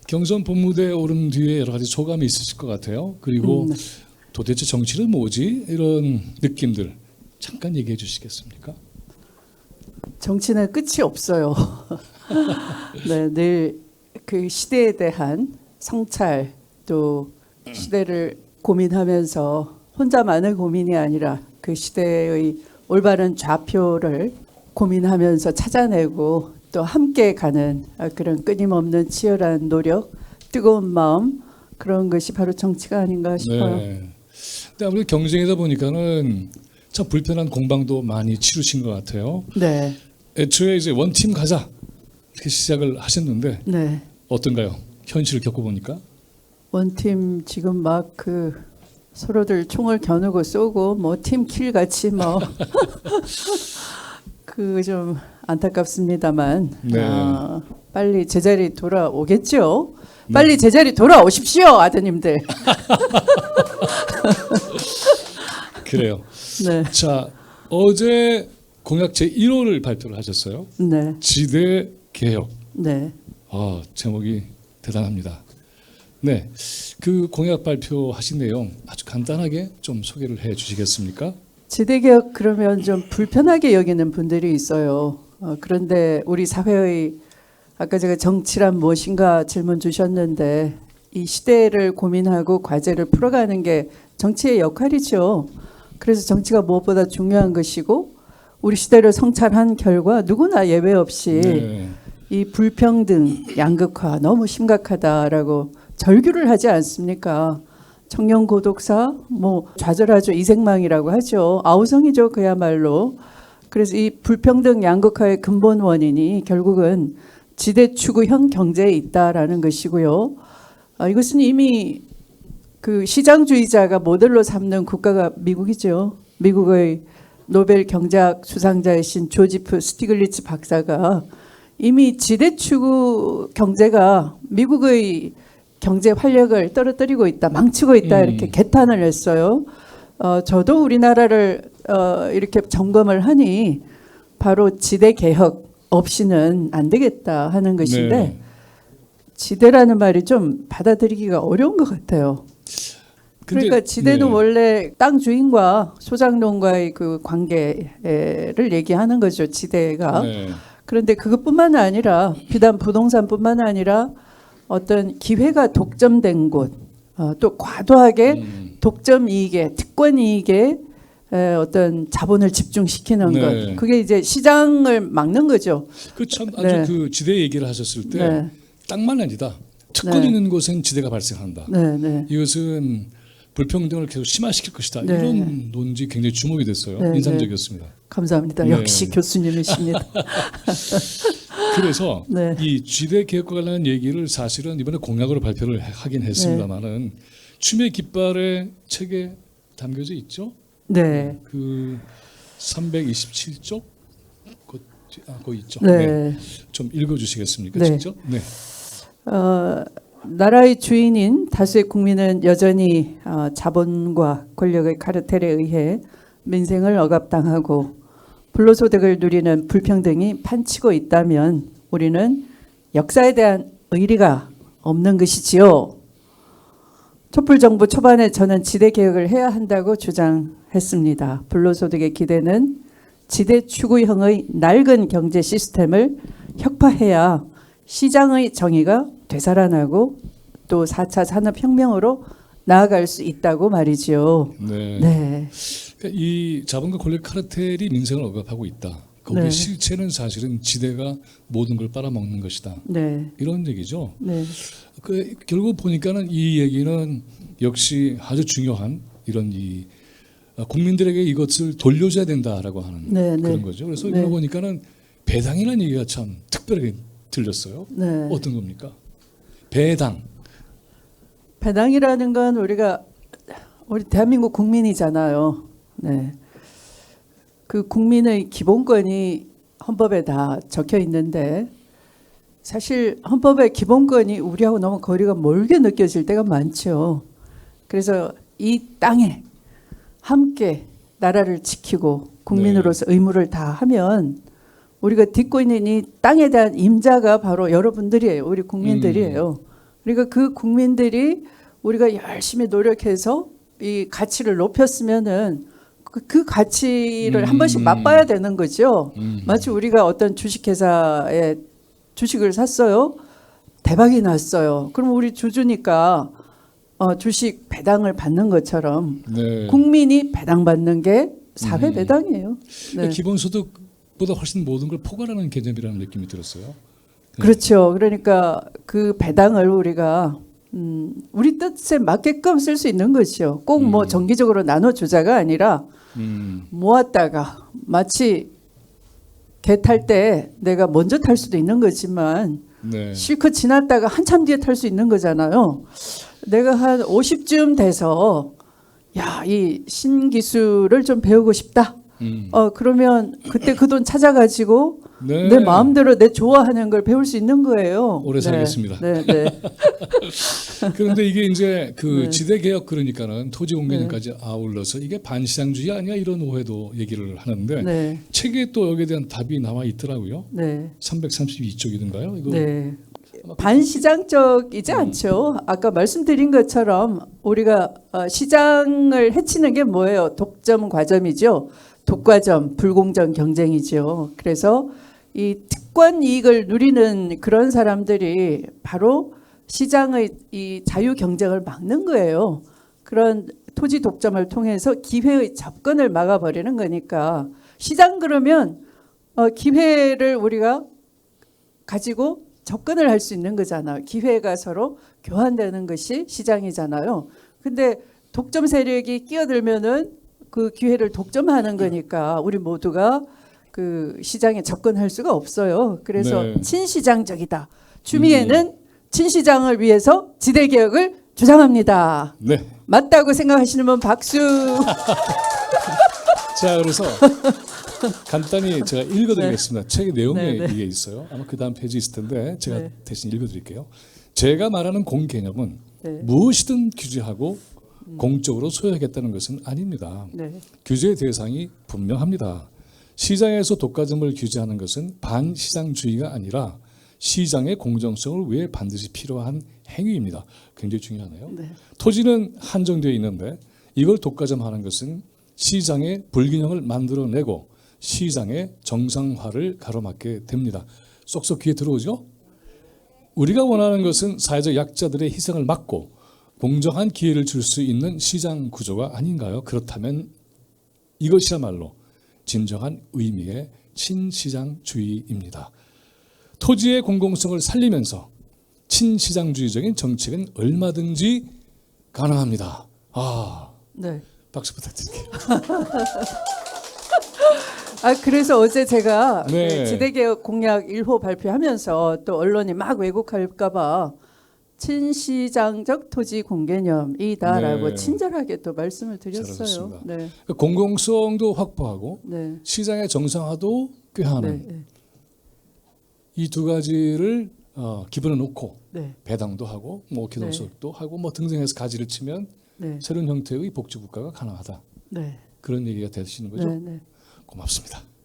경선 본무대에 오른 뒤에 여러 가지 소감이 있으실 것 같아요. 그리고 도대체 정치는 뭐지? 이런 느낌들 잠깐 얘기해 주시겠습니까? 정치는 끝이 없어요. 네, 늘 그 시대에 대한 성찰 또 시대를 고민하면서 혼자만의 고민이 아니라 그 시대의 올바른 좌표를 고민하면서 찾아내고 또 함께 가는 그런 끊임없는 치열한 노력, 뜨거운 마음 그런 것이 바로 정치가 아닌가 싶어요. 네. 근데 아무래도 경쟁이다 보니까는 참 불편한 공방도 많이 치르신 것 같아요. 네, 애초에 이제 원팀 가자 이렇게 시작을 하셨는데 네. 어떤가요? 현실을 겪어보니까. 원팀 지금 막 그 서로들 총을 겨누고 쏘고 뭐 팀킬 같이 뭐 그 좀 안타깝습니다만 네. 빨리 제자리 돌아오겠죠. 네. 빨리 제자리 돌아오십시오, 아드님들. 그래요. 네, 자, 어제 공약 제1호를 발표를 하셨어요. 네, 지대 개혁. 네. 제목이 대단합니다. 네, 그 공약 발표하신 내용 아주 간단하게 좀 소개를 해 주시겠습니까? 지대개혁 그러면 좀 불편하게 여기는 분들이 있어요. 그런데 우리 사회의 아까 제가 정치란 무엇인가 질문 주셨는데 이 시대를 고민하고 과제를 풀어가는 게 정치의 역할이죠. 그래서 정치가 무엇보다 중요한 것이고 우리 시대를 성찰한 결과 누구나 예외 없이 네. 이 불평등, 양극화 너무 심각하다라고 절규를 하지 않습니까? 청년 고독사, 뭐 좌절하죠. 이생망이라고 하죠. 아우성이죠. 그야말로. 그래서 이 불평등, 양극화의 근본 원인이 결국은 지대 추구형 경제에 있다라는 것이고요. 이것은 이미 그 시장주의자가 모델로 삼는 국가가 미국이죠. 미국의 노벨 경제학 수상자이신 조지프 스티글리츠 박사가 이미 지대 추구 경제가 미국의 경제 활력을 떨어뜨리고 있다, 망치고 있다 이렇게 개탄을 했어요. 저도 우리나라를 이렇게 점검을 하니 바로 지대 개혁 없이는 안 되겠다 하는 것인데 네. 지대라는 말이 좀 받아들이기가 어려운 것 같아요. 근데, 그러니까 지대는 네. 원래 땅 주인과 소작농가의 그 관계를 얘기하는 거죠. 지대가. 네. 그런데 그것뿐만 아니라 비단 부동산뿐만 아니라 어떤 기회가 독점된 곳, 또 과도하게 독점 이익에 특권 이익에 어떤 자본을 집중시키는 네. 것, 그게 이제 시장을 막는 거죠. 그 참 아주 네. 그 지대 얘기를 하셨을 때 네, 땅만 아니다. 특권 네. 있는 곳엔 지대가 발생한다. 네, 네. 이것은 불평등을 계속 심화시킬 것이다. 네. 이런 논지 굉장히 주목이 됐어요. 네, 인상적이었습니다. 감사합니다. 네. 역시 교수님이십니다. 그래서 네. 이 지대 개혁과 관련한 얘기를 사실은 이번에 공약으로 발표를 하긴 했습니다만은 추미애 깃발의 책에 담겨져 있죠. 네, 그 327쪽 거기 있죠. 네. 좀 읽어주시겠습니까, 네. 직접? 네. 나라의 주인인 다수의 국민은 여전히 자본과 권력의 카르텔에 의해 민생을 억압당하고 불로소득을 누리는 불평등이 판치고 있다면 우리는 역사에 대한 의리가 없는 것이지요. 촛불 정부 초반에 저는 지대 개혁을 해야 한다고 주장했습니다. 불로소득의 기대는 지대 추구형의 낡은 경제 시스템을 혁파해야 시장의 정의가 되살아나고 또 4차 산업혁명으로 나아갈 수 있다고 말이지요. 네. 네. 그러니까 이 자본과 권력 카르텔이 민생을 억압하고 있다. 거기에 네. 실체는 사실은 지대가 모든 걸 빨아먹는 것이다. 네. 이런 얘기죠. 네. 결국 보니까는 이 얘기는 역시 아주 중요한 이런 이 국민들에게 이것을 돌려줘야 된다라고 하는 네, 그런 네. 거죠. 그래서 네. 이거 보니까는 배당이라는 얘기가 참 특별하게 들렸어요. 네. 어떤 겁니까? 배당. 배당이라는 건 우리 대한민국 국민이잖아요. 네. 그 국민의 기본권이 헌법에 다 적혀 있는데 사실 헌법의 기본권이 우리하고 너무 거리가 멀게 느껴질 때가 많죠. 그래서 이 땅에 함께 나라를 지키고 국민으로서 의무를 다하면 우리가 딛고 있는 이 땅에 대한 임자가 바로 여러분들이에요. 우리 국민들이에요. 그러니까 그 국민들이 우리가 열심히 노력해서 이 가치를 높였으면은 그 가치를 한 번씩 맛봐야 되는 거죠. 마치 우리가 어떤 주식회사에 주식을 샀어요. 대박이 났어요. 그럼 우리 주주니까 주식 배당을 받는 것처럼 네. 국민이 배당받는 게 사회 배당이에요. 네. 기본소득보다 훨씬 모든 걸 포괄하는 개념이라는 느낌이 들었어요. 네. 그렇죠. 그러니까 그 배당을 우리가 우리 뜻에 맞게끔 쓸 수 있는 것이요. 꼭 뭐 정기적으로 나눠주자가 아니라 모았다가 마치 개 탈 때 내가 먼저 탈 수도 있는 거지만 네. 실컷 지났다가 한참 뒤에 탈 수 있는 거잖아요. 내가 한 50쯤 돼서 야, 이 신기술을 좀 배우고 싶다. 그러면 그때 그 돈 찾아가지고 네. 내 마음대로 내 좋아하는 걸 배울 수 있는 거예요. 오래 살겠습니다. 네, 네. 그런데 이게 이제 그 네. 지대 개혁 그러니까는 토지 공개념까지 아울러서 이게 반시장주의 아니야 이런 오해도 얘기를 하는데 네, 책에 또 여기에 대한 답이 나와 있더라고요. 네, 332쪽이던가요? 이거 네. 반시장적이지 않죠. 아까 말씀드린 것처럼 우리가 시장을 해치는 게 뭐예요? 독점 과점이죠. 독과점, 불공정 경쟁이죠. 그래서 이 특권 이익을 누리는 그런 사람들이 바로 시장의 이 자유 경쟁을 막는 거예요. 그런 토지 독점을 통해서 기회의 접근을 막아버리는 거니까 시장 그러면 기회를 우리가 가지고 접근을 할 수 있는 거잖아요. 기회가 서로 교환되는 것이 시장이잖아요. 근데 독점 세력이 끼어들면은 그 기회를 독점하는 거니까 우리 모두가 그 시장에 접근할 수가 없어요. 그래서 네. 친시장적이다. 추미애는 친시장을 위해서 지대 개혁을 주장합니다. 네. 맞다고 생각하시는 분 박수. 자, 그래서 간단히 제가 읽어드리겠습니다. 책의 내용에 네, 네. 이게 있어요. 아마 그 다음 페이지 있을 텐데 제가 네. 대신 읽어드릴게요. 제가 말하는 공개념은 네. 무엇이든 규제하고 공적으로 소유하겠다는 것은 아닙니다. 네. 규제의 대상이 분명합니다. 시장에서 독과점을 규제하는 것은 반시장주의가 아니라 시장의 공정성을 위해 반드시 필요한 행위입니다. 굉장히 중요하네요. 네. 토지는 한정되어 있는데 이걸 독과점하는 것은 시장의 불균형을 만들어내고 시장의 정상화를 가로막게 됩니다. 쏙쏙 귀에 들어오죠? 우리가 원하는 것은 사회적 약자들의 희생을 막고 공정한 기회를 줄 수 있는 시장 구조가 아닌가요? 그렇다면 이것이야말로 진정한 의미의 친시장주의입니다. 토지의 공공성을 살리면서 친시장주의적인 정책은 얼마든지 가능합니다. 네. 박수 부탁드릴게요. 그래서 어제 제가 네. 그 지대개혁 공약 1호 발표하면서 또 언론이 막 왜곡할까봐 친시장적 토지 공개념이다라고 네. 친절하게 또 말씀을 드렸어요. 잘하셨습니다. 네, 공공성도 확보하고 네, 시장의 정상화도 꾀하는 네, 이 두 가지를 기본에 놓고 네, 배당도 하고 뭐 기동수도 하고 뭐 등등해서 가지를 치면 네, 새로운 형태의 복지 국가가 가능하다. 네, 그런 얘기가 되시는 거죠? 네, 네. 고맙습니다.